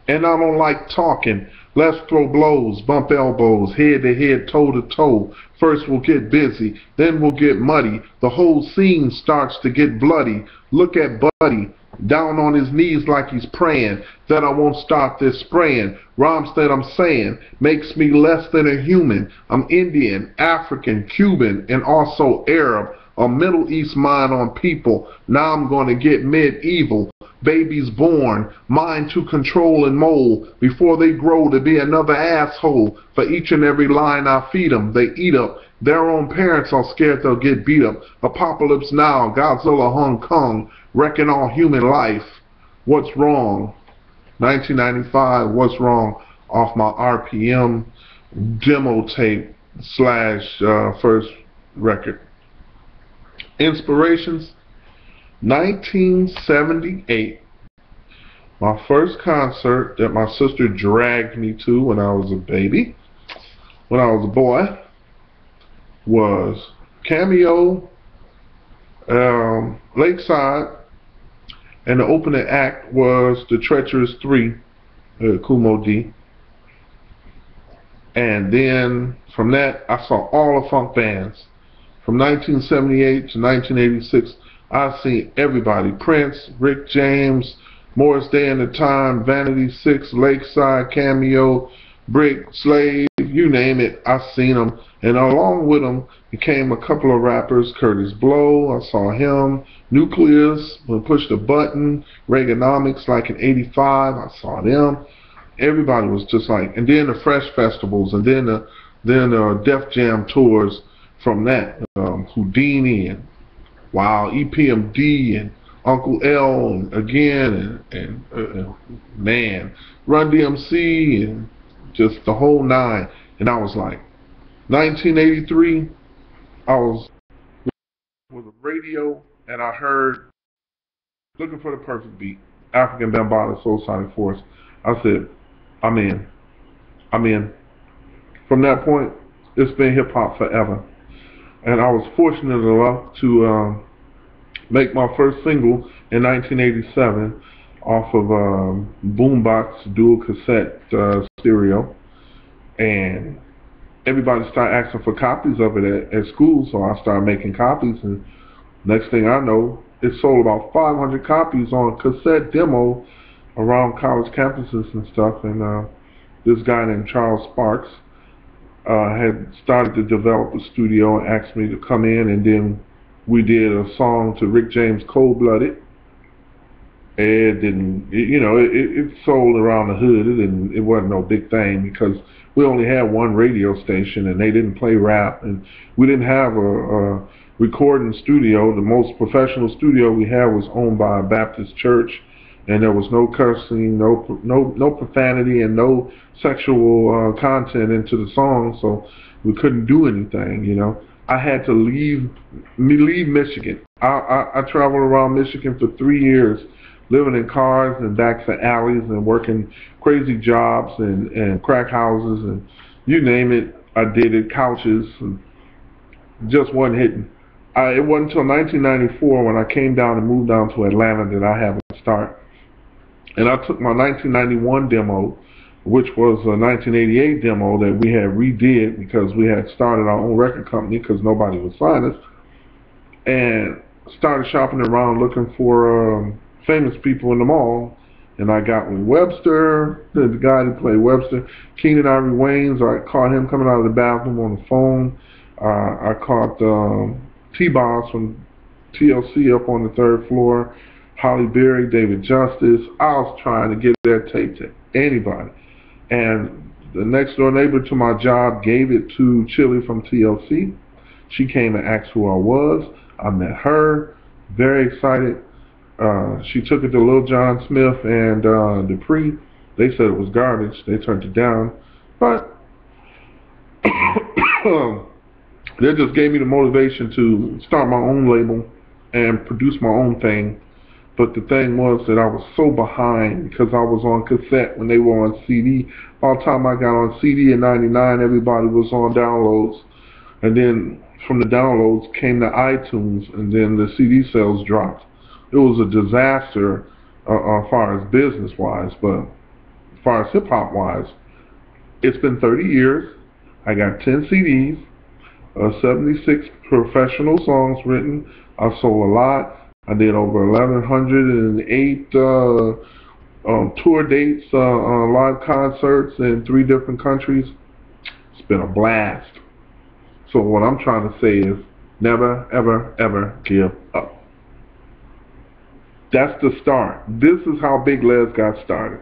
And I don't like talking. Let's throw blows, bump elbows, head to head, toe to toe. First we'll get busy, then we'll get muddy. The whole scene starts to get bloody. Look at Buddy, down on his knees like he's praying that I won't start this spraying. Rhymes that I'm saying makes me less than a human. I'm Indian, African, Cuban, and also Arab. A Middle East mind on people. Now I'm gonna get medieval. Babies born, mind to control and mold, before they grow to be another asshole. For each and every line I feed them, they eat up. Their own parents are scared they'll get beat up. Apocalypse now, Godzilla Hong Kong, wrecking all human life. What's wrong? 1995, What's Wrong, off my RPM demo tape slash first record. Inspirations: 1978, my first concert that my sister dragged me to when I was a baby, when I was a boy, was Cameo, Lakeside, and the opening act was the Treacherous Three, Kumo D. And then from that, I saw all the funk bands. From 1978 to 1986, I've seen everybody: Prince, Rick James, Morris Day and the Time, Vanity Six, Lakeside, Cameo, Brick, Slave, you name it, I've seen them. And along with them came a couple of rappers: Curtis Blow, I saw him; Nucleus, when Push the Button; Reaganomics, like in '85, I saw them. Everybody was just like, and then the Fresh Festivals, and then the Def Jam tours from that, Houdini and Wow, EPMD and Uncle L and again and man, Run DMC and just the whole nine. And I was like, 1983, I was with a radio and I heard Looking for the Perfect Beat, African Bambaataa Soul Sonic Force. I said, I'm in. From that point, it's been hip hop forever. And I was fortunate enough to make my first single in 1987 off of Boombox dual cassette stereo, and everybody started asking for copies of it at school, so I started making copies, and next thing I know, it sold about 500 copies on cassette demo around college campuses and stuff. And this guy named Charles Sparks had started to develop a studio and asked me to come in, and then we did a song to Rick James' Cold Blooded. It didn't, it sold around the hood. It wasn't no big thing because we only had one radio station and they didn't play rap, and we didn't have a recording studio. The most professional studio we had was owned by a Baptist church, and there was no cursing, no profanity, and no sexual content into the song, so we couldn't do anything. I had to leave Michigan. I traveled around Michigan for 3 years, living in cars and backs of alleys and working crazy jobs and crack houses and you name it, I did it, couches, and just wasn't hitting. It wasn't until 1994 when I came down and moved down to Atlanta that I had a start. And I took my 1991 demo, which was a 1988 demo that we had redid because we had started our own record company because nobody would sign us, and started shopping around looking for famous people in the mall. And I got with Webster, the guy who played Webster, Keenan Ivory Waynes. I caught him coming out of the bathroom on the phone. I caught T-Boss from TLC up on the 3rd floor, Holly Berry, David Justice. I was trying to get that tape to anybody. And the next door neighbor to my job gave it to Chili from TLC. She came and asked who I was. I met her, very excited. She took it to Lil John Smith and Dupree. They said it was garbage. They turned it down. But that just gave me the motivation to start my own label and produce my own thing. But the thing was that I was so behind because I was on cassette when they were on CD. By the time I got on CD in '99, everybody was on downloads. And then from the downloads came the iTunes, and then the CD sales dropped. It was a disaster as far as business-wise, but as far as hip hop wise. It's been 30 years. I got 10 CDs, 76 professional songs written. I've sold a lot. I did over 1,108 tour dates, live concerts in 3 different countries. It's been a blast. So what I'm trying to say is never, ever, ever give up. That's the start. This is how Big Les got started.